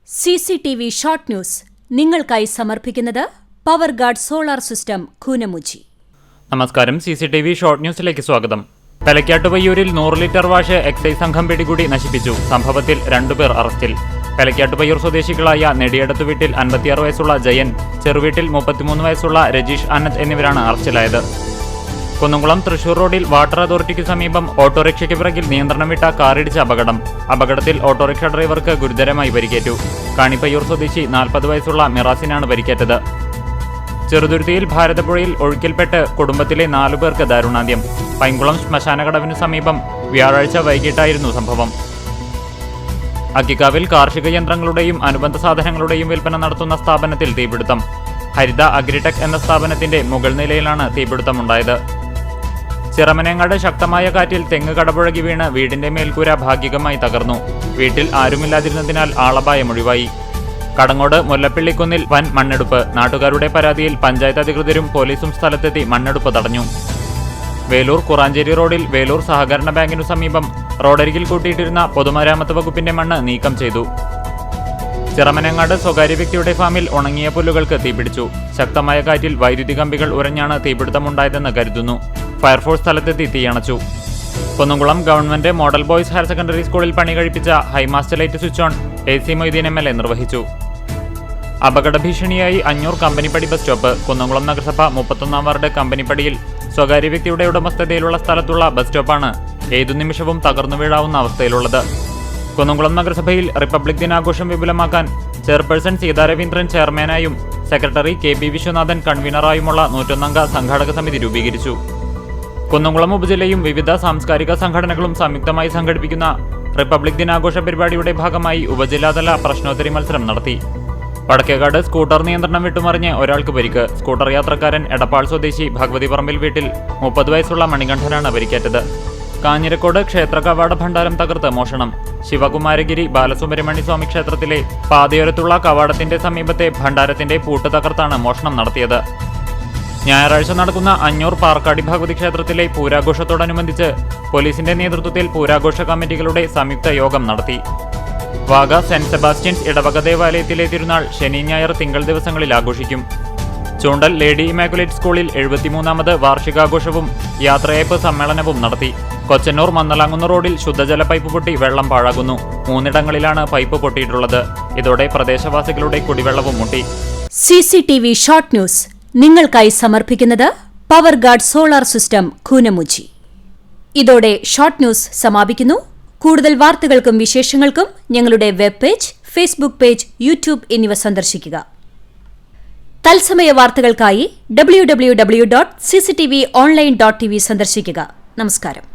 CCTV short news നിങ്ങൾക്കായി സമർപ്പിക്കുന്നത് power guard solar system Koonamuchi. നമസ്കാരം. CCTV ഷോർട്ട് ന്യൂസിലേക്ക് സ്വാഗതം. പെലക്കാട്ടുപയ്യൂരിൽ 100 ലിറ്റർ വാഷ് എക്സൈസ് സംഘം പിടികൂടി നശിപ്പിച്ചു. സംഭവത്തിൽ 2 പേർ അറസ്റ്റിൽ. പെലക്കാട്ടുപയ്യൂർ സ്വദേശികളായ നെടിയടത്തു വീട്ടിൽ 56 വയസ്സുള്ള ജയൻ, ചെറുവീട്ടിൽ 33 വയസ്സുള്ള രജീഷ് അനന്ത് എന്നിവരാണ് അറസ്റ്റിലായത്. കുന്നംകുളം തൃശൂർ റോഡിൽ വാട്ടർ അതോറിറ്റിക്ക് സമീപം ഓട്ടോറിക്ഷയ്ക്ക് പിറകിൽ നിയന്ത്രണം വിട്ട കാറിടിച്ച അപകടത്തിൽ ഓട്ടോറിക്ഷ ഡ്രൈവർക്ക് ഗുരുതരമായി പരിക്കേറ്റു. കാണിപ്പയ്യൂർ സ്വദേശി 40 വയസ്സുള്ള മിറാസിനാണ് പരിക്കേറ്റത്. ചെറുതുരുത്തിയിൽ ഭാരതപ്പുഴയിൽ ഒഴുക്കിൽപ്പെട്ട് കുടുംബത്തിലെ 4 പേർക്ക് ദാരുണാന്ത്യം. പൈങ്കുളം ശ്മശാനകടവിനു സമീപം വ്യാഴാഴ്ച വൈകിട്ടായിരുന്നു സംഭവം. അക്കിക്കാവിൽ കാർഷിക യന്ത്രങ്ങളുടെയും അനുബന്ധ സാധനങ്ങളുടെയും വിൽപ്പന നടത്തുന്ന സ്ഥാപനത്തിൽ തീപിടുത്തം. ഹരിത അഗ്രിടെക് എന്ന സ്ഥാപനത്തിന്റെ മുകൾ നിലയിലാണ് തീപിടുത്തമുണ്ടായത്. ചിറമനേങ്ങാട് ശക്തമായ കാറ്റിൽ തെങ്ങ് കടപുഴകി വീണ് വീടിന്റെ മേൽക്കൂര ഭാഗികമായി തകർന്നു. വീട്ടിൽ ആരുമില്ലാതിരുന്നതിനാൽ ആളപായം ഒഴിവായി. കടങ്ങോട് മുല്ലപ്പിള്ളിക്കുന്നിൽ വൻ മണ്ണെടുപ്പ്. നാട്ടുകാരുടെ പരാതിയിൽ പഞ്ചായത്ത് അധികൃതരും പോലീസും സ്ഥലത്തെത്തി മണ്ണെടുപ്പ് തടഞ്ഞു. വേലൂർ കുറാഞ്ചേരി റോഡിൽ വേലൂർ സഹകരണ ബാങ്കിനു സമീപം റോഡരികിൽ കൂട്ടിയിട്ടിരുന്ന പൊതുമരാമത്ത് വകുപ്പിന്റെ മണ്ണ് നീക്കം ചെയ്തു. ചിറമനങ്ങാട് സ്വകാര്യ വ്യക്തിയുടെ ഫാമിൽ ഉണങ്ങിയ പുല്ലുകൾക്ക് തീപിടിച്ചു. ശക്തമായ കാറ്റിൽ വൈദ്യുതി കമ്പികൾ ഉരഞ്ഞാണ് തീപിടുത്തമുണ്ടായതെന്ന് കരുതുന്നു. ഫയർഫോഴ്സ് സ്ഥലത്തെത്തി തീയണച്ചു. Kunnamkulam government model boys higher secondary സ്കൂളിൽ പണി കഴിപ്പിച്ച high mast light switch on AC Moideen MLA നിർവഹിച്ചു. അപകട ഭീഷണിയായി അഞ്ഞൂർ കമ്പനിപ്പടി ബസ് സ്റ്റോപ്പ്. കുന്നംകുളം നഗരസഭ 31 വാർഡ് കമ്പനിപ്പടിയിൽ സ്വകാര്യ വ്യക്തിയുടെ ഉടമസ്ഥതയിലുള്ള സ്ഥലത്തുള്ള ബസ് സ്റ്റോപ്പാണ് ഏതു നിമിഷവും തകർന്നു വീഴാവുന്ന അവസ്ഥയിലുള്ളത്. കുന്നംകുളം നഗരസഭയിൽ റിപ്പബ്ലിക് ദിനാഘോഷം വിപുലമാക്കാൻ ചെയർപേഴ്സൺ സീതാ രവീന്ദ്രൻ ചെയർമാനായും സെക്രട്ടറി KB വിശ്വനാഥൻ കൺവീനറായുമുള്ള 101 അംഗ സംഘാടക സമിതി രൂപീകരിച്ചു. കുന്നംകുളം ഉപജില്ലയും വിവിധ സാംസ്കാരിക സംഘടനകളും സംയുക്തമായി സംഘടിപ്പിക്കുന്ന റിപ്പബ്ലിക് ദിനാഘോഷ പരിപാടിയുടെ ഭാഗമായി ഉപജില്ലാതല പ്രശ്നോത്തരി മത്സരം നടത്തി. വടക്കേകാട് സ്കൂട്ടർ നിയന്ത്രണം വിട്ടുമറിഞ്ഞ് ഒരാൾക്ക് പരിക്ക്. സ്കൂട്ടർ യാത്രക്കാരൻ എടപ്പാൾ സ്വദേശി ഭഗവതിപറമ്പിൽ വീട്ടിൽ 30 വയസ്സുള്ള മണികണ്ഠനാണ് പരിക്കേറ്റത്. കാഞ്ഞിരക്കോട് ക്ഷേത്ര കവാട ഭണ്ഡാരം തകർത്ത് മോഷണം. ശിവകുമാരഗിരി ബാലസുബ്രഹ്മണ്യ സ്വാമി ക്ഷേത്രത്തിലെ പാതയോരത്തുള്ള കവാടത്തിന്റെ സമീപത്തെ ഭണ്ഡാരത്തിന്റെ പൂട്ട് തകർത്താണ് മോഷണം നടത്തിയത്. ഞായറാഴ്ച നടക്കുന്ന അഞ്ഞൂർ പാർക്കാടി ഭഗവതി ക്ഷേത്രത്തിലെ പൂരാഘോഷത്തോടനുബന്ധിച്ച് പോലീസിന്റെ നേതൃത്വത്തിൽ പൂരാഘോഷ കമ്മിറ്റികളുടെ സംയുക്ത യോഗം നടത്തി. വാഗ സെന്റ് സെബാസ്റ്റ്യൻസ് ഇടവക ദേവാലയത്തിലെ തിരുനാൾ ശനി ഞായർ തിങ്കൾ ദിവസങ്ങളിൽ ആഘോഷിക്കും. ചൂണ്ടൽ ലേഡി ഇമാക്കുലേറ്റ് സ്കൂളിൽ 73ാമത് വാർഷികാഘോഷവും യാത്രയയപ്പ് സമ്മേളനവും നടത്തി. കൊച്ചന്നൂർ മന്നലാങ്കുന്ന് റോഡിൽ ശുദ്ധജല പൈപ്പ് പൊട്ടി വെള്ളം പാഴാകുന്നു. 3 പൈപ്പ് പൊട്ടിയിട്ടുള്ളത്. ഇതോടെ പ്രദേശവാസികളുടെ കുടിവെള്ളവും മുട്ടി. CCTV ഷോർട്ട് ന്യൂസ് നിങ്ങൾക്കായി സമർപ്പിക്കുന്നത് power guard solar system Koonamuchi. ഇതോടെ ഷോർട്ട് ന്യൂസ് സമാപിക്കുന്നു. കൂടുതൽ വാർത്തകൾക്കും വിശേഷങ്ങൾക്കും ഞങ്ങളുടെ web page, Facebook page, YouTube എന്നിവ സന്ദർശിക്കുക. തത്സമയ വാർത്തകൾക്കായി www.cctv online.tv സന്ദർശിക്കുക. നമസ്കാരം.